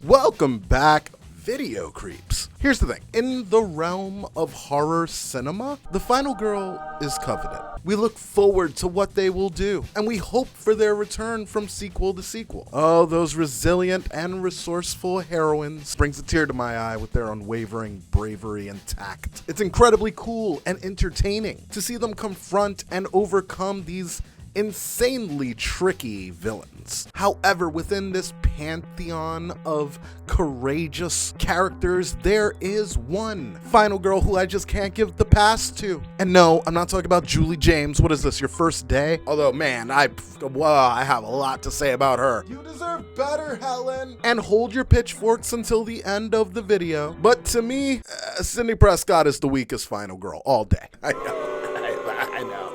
Welcome back, video creeps. Here's the thing. In the realm of horror cinema, the final girl is coveted. We look forward to what they will do, and we hope for their return from sequel to sequel. Oh, those resilient and resourceful heroines brings a tear to my eye with their unwavering bravery and tact. It's incredibly cool and entertaining to see them confront and overcome these insanely tricky villains. However, within this pantheon of courageous characters, there is one final girl who I just can't give the pass to. And no, I'm not talking about Julie James. What is this, your first day? Although, man, I have a lot to say about her. You deserve better, Helen. And hold your pitchforks until the end of the video. But to me, Sidney Prescott is the weakest final girl all day. I know.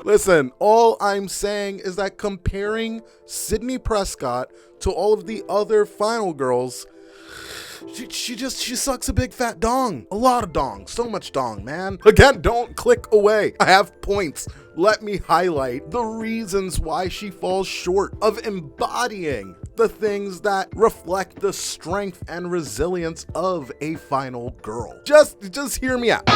Listen, all I'm saying is that comparing Sidney Prescott to all of the other final girls, she sucks a big fat dong. A lot of dong. So much dong, man. Again, don't click away. I have points. Let me highlight the reasons why she falls short of embodying the things that reflect the strength and resilience of a final girl. Just hear me out.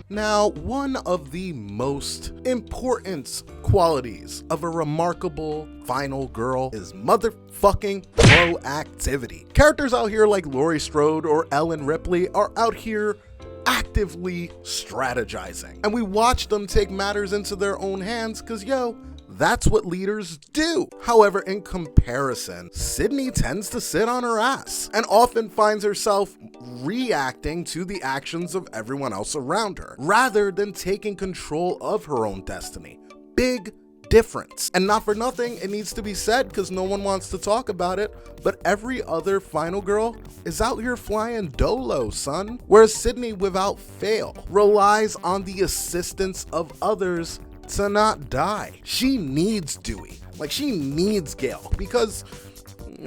Now, one of the most important qualities of a remarkable final girl is motherfucking proactivity. Characters out here like Laurie Strode or Ellen Ripley are out here actively strategizing. And we watch them take matters into their own hands because, that's what leaders do. However, in comparison, Sidney tends to sit on her ass and often finds herself reacting to the actions of everyone else around her, rather than taking control of her own destiny. Big difference. And not for nothing, it needs to be said because no one wants to talk about it, but every other final girl is out here flying dolo, son. Whereas Sidney, without fail, relies on the assistance of others to not die. She needs Dewey. She needs Gale because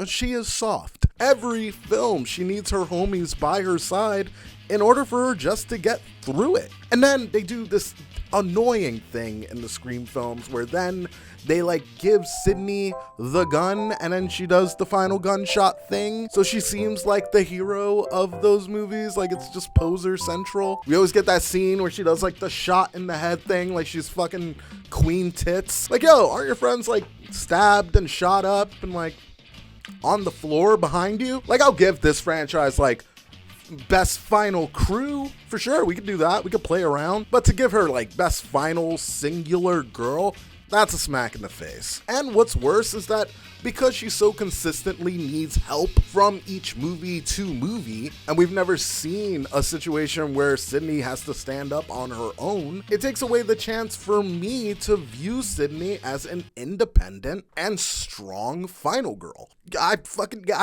she is soft. Every film, she needs her homies by her side in order for her just to get through it. And then they do this annoying thing in the Scream films where then they give Sidney the gun and then she does the final gunshot thing. So she seems like the hero of those movies. It's just poser central. We always get that scene where she does the shot in the head thing. She's fucking queen tits. Aren't your friends stabbed and shot up and on the floor behind you? I'll give this franchise best final crew for sure. We could do that. We could play around. But to give her best final singular girl, that's a smack in the face. And what's worse is that because she so consistently needs help from each movie to movie, and we've never seen a situation where Sidney has to stand up on her own, it takes away the chance for me to view Sidney as an independent and strong final girl. I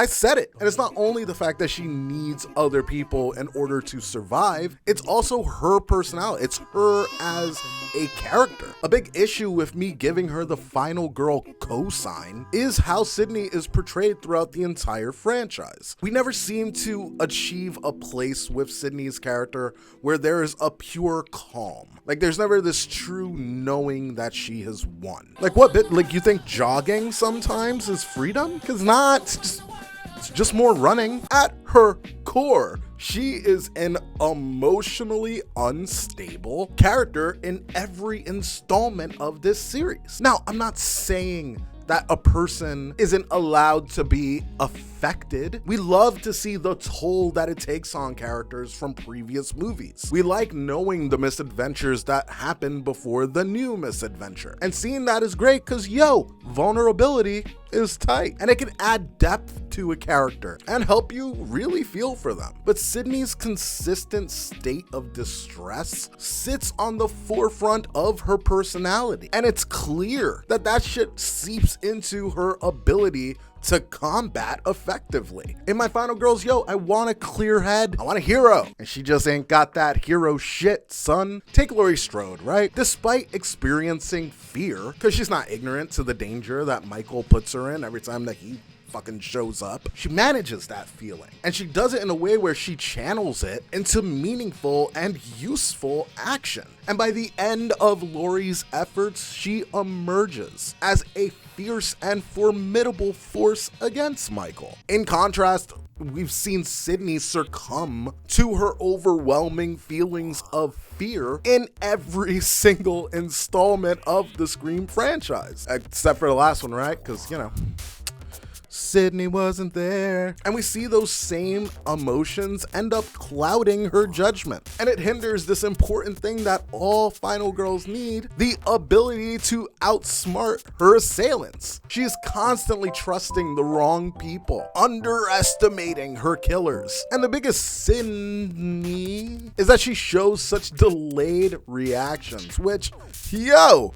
said it. And it's not only the fact that she needs other people in order to survive, it's also her personality. It's her as a character. A big issue with me giving her the final girl cosign is how Sidney is portrayed throughout the entire franchise. We never seem to achieve a place with Sidney's character where there is a pure calm. There's never this true knowing that she has won. What bit? You think jogging sometimes is freedom? Because not. It's just more running. At her core, she is an emotionally unstable character in every installment of this series. Now, I'm not saying that a person isn't allowed to be affected. We love to see the toll that it takes on characters from previous movies. We like knowing the misadventures that happened before the new misadventure. And seeing that is great because, vulnerability is tight. And it can add depth to a character and help you really feel for them. But Sidney's consistent state of distress sits on the forefront of her personality. And it's clear that that shit seeps into her ability to combat effectively. In my final girls, I want a clear head. I want a hero. And she just ain't got that hero shit, son. Take Laurie Strode, right? Despite experiencing fear, because she's not ignorant to the danger that Michael puts her in every time that he fucking shows up. She manages that feeling, and she does it in a way where she channels it into meaningful and useful action. And by the end of Laurie's efforts, she emerges as a fierce and formidable force against Michael. In contrast, we've seen Sidney succumb to her overwhelming feelings of fear in every single installment of the Scream franchise. Except for the last one, right? Because, you know, Sidney wasn't there. And we see those same emotions end up clouding her judgment. And it hinders this important thing that all final girls need, the ability to outsmart her assailants. She is constantly trusting the wrong people, underestimating her killers. And the biggest Sidney is that she shows such delayed reactions, which,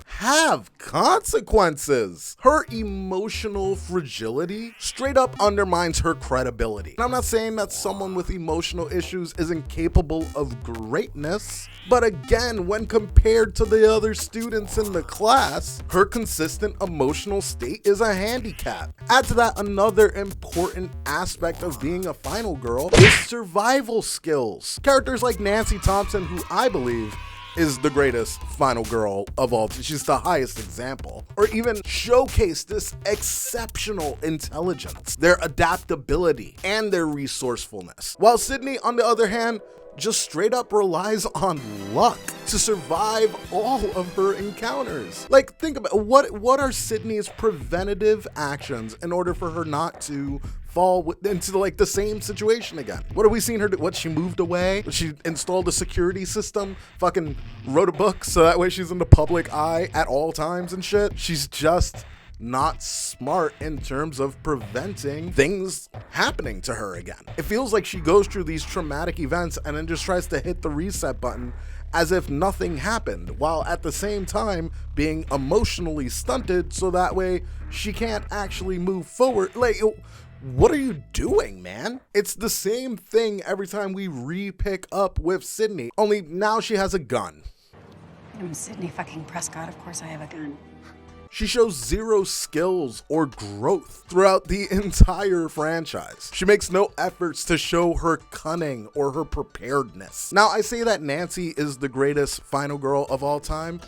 have consequences. Her emotional fragility straight up undermines her credibility. And I'm not saying that someone with emotional issues isn't capable of greatness, but again, when compared to the other students in the class, her consistent emotional state is a handicap. Add to that another important aspect of being a final girl is survival skills. Characters like Nancy Thompson, who I believe is the greatest final girl of all. She's the highest example. Or even showcase this exceptional intelligence, their adaptability, and their resourcefulness. While Sidney, on the other hand, just straight up relies on luck to survive all of her encounters. Like, think about what are Sidney's preventative actions in order for her not to fall into like the same situation again? What have we seen her do? What, she moved away? She installed a security system, fucking wrote a book so that way she's in the public eye at all times and shit. She's just not smart in terms of preventing things happening to her again. It feels like she goes through these traumatic events and then just tries to hit the reset button as if nothing happened, while at the same time being emotionally stunted so that way she can't actually move forward. Like, what are you doing, man? It's the same thing every time we re-pick up with Sidney, only now she has a gun. I'm Sidney fucking Prescott, of course I have a gun. She shows zero skills or growth throughout the entire franchise. She makes no efforts to show her cunning or her preparedness. Now, I say that Nancy is the greatest final girl of all time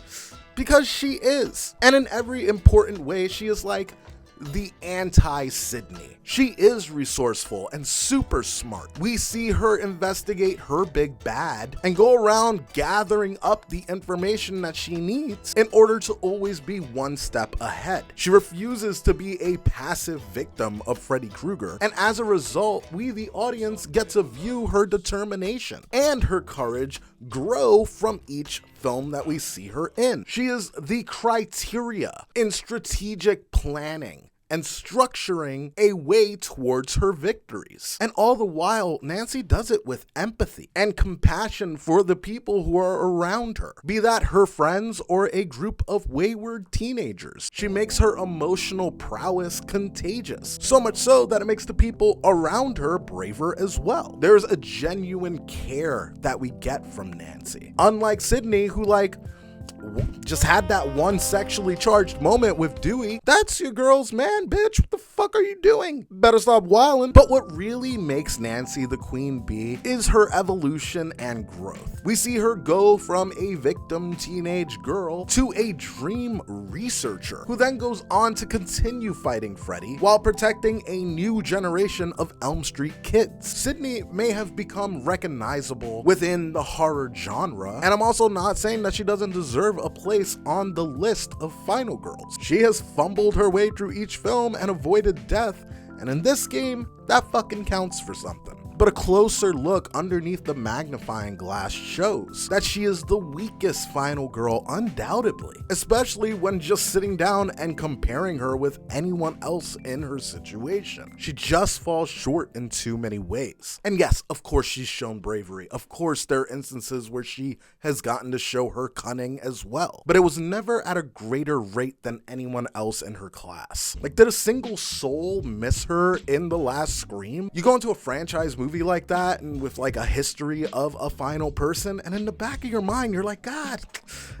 because she is. And in every important way, she is like the anti-Sidney. She is resourceful and super smart. We see her investigate her big bad and go around gathering up the information that she needs in order to always be one step ahead. She refuses to be a passive victim of Freddy Krueger, and as a result, we the audience get to view her determination and her courage grow from each film that we see her in. She is the criteria in strategic planning and structuring a way towards her victories. And all the while, Nancy does it with empathy and compassion for the people who are around her, be that her friends or a group of wayward teenagers. She makes her emotional prowess contagious, so much so that it makes the people around her braver as well. There's a genuine care that we get from Nancy. Unlike Sidney, who just had that one sexually charged moment with Dewey. That's your girl's man, bitch. What the fuck are you doing? Better stop wildin'. But what really makes Nancy the queen bee is her evolution and growth. We see her go from a victim teenage girl to a dream researcher who then goes on to continue fighting Freddy while protecting a new generation of Elm Street kids. Sidney may have become recognizable within the horror genre, and I'm also not saying that she doesn't deserve a place on the list of final girls. She has fumbled her way through each film and avoided death, and in this game, that fucking counts for something. But a closer look underneath the magnifying glass shows that she is the weakest final girl undoubtedly, especially when just sitting down and comparing her with anyone else in her situation. She just falls short in too many ways. And yes, of course she's shown bravery. Of course there are instances where she has gotten to show her cunning as well, but it was never at a greater rate than anyone else in her class. Like, did a single soul miss her in the last Scream? You go into a franchise movie movie like that and with like a history of a final person, and in the back of your mind, you're like, God,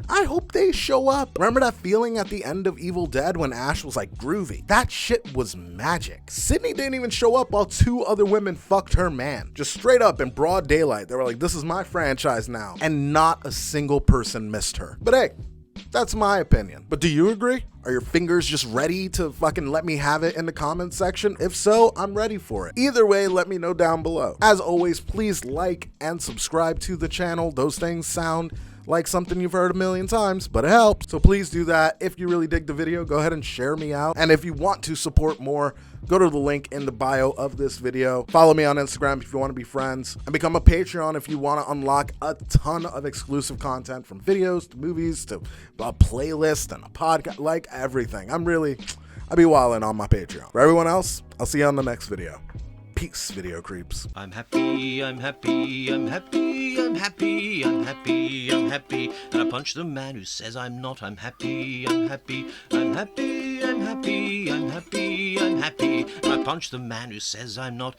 I hope they show up. Remember that feeling at the end of Evil Dead when Ash was like groovy? That shit was magic. Sidney didn't even show up while 2 other women fucked her man. Just straight up in broad daylight. They were like, this is my franchise now. And not a single person missed her. But hey, that's my opinion. But do you agree? Are your fingers just ready to fucking let me have it in the comments section? If so, I'm ready for it. Either way, let me know down below. As always, please like and subscribe to the channel. Those things sound like something you've heard a million times, but it helps. So please do that. If you really dig the video, go ahead and share me out. And if you want to support more, go to the link in the bio of this video. Follow me on Instagram if you want to be friends, and become a Patreon if you want to unlock a ton of exclusive content, from videos to movies to a playlist and a podcast, like everything. I be wilding on my Patreon. For everyone else, I'll see you on the next video. Peace, video creeps. I'm happy, I'm happy, I'm happy, I'm happy, I'm happy, I'm happy. And I punch the man who says I'm not. I'm happy, I'm happy, I'm happy, I'm happy, I'm happy, I'm happy. And I punch the man who says I'm not.